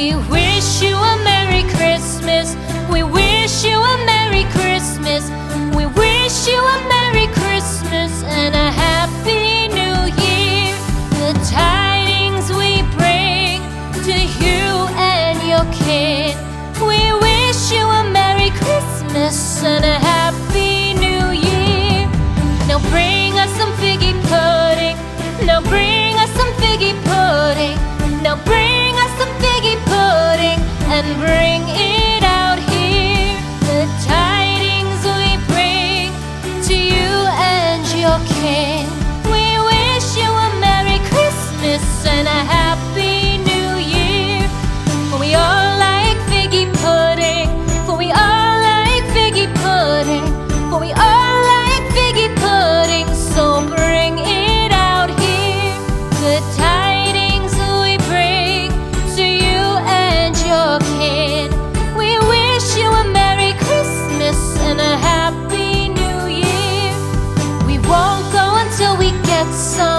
We wish you a Merry Christmas. We wish you a Merry Christmas. We wish you a Merry Christmas and a Happy New Year. The tidings we bring to you and your kin. We wish you a Merry Christmas and a Happy New Year. Now bring us some figgy pudding. Now bring us some figgy pudding. Now bring us some figgy pudding and bring it out here. The tidings we bring to you and your kin. We wish you a Merry Christmas and a Happy New Year. For we all like figgy pudding. For we all like figgy pudding. For we all like figgy pudding. So bring it out here. The tidings we bring to you and your kin. We wish you a Merry Christmas and a Happy New Year. We won't go until we get some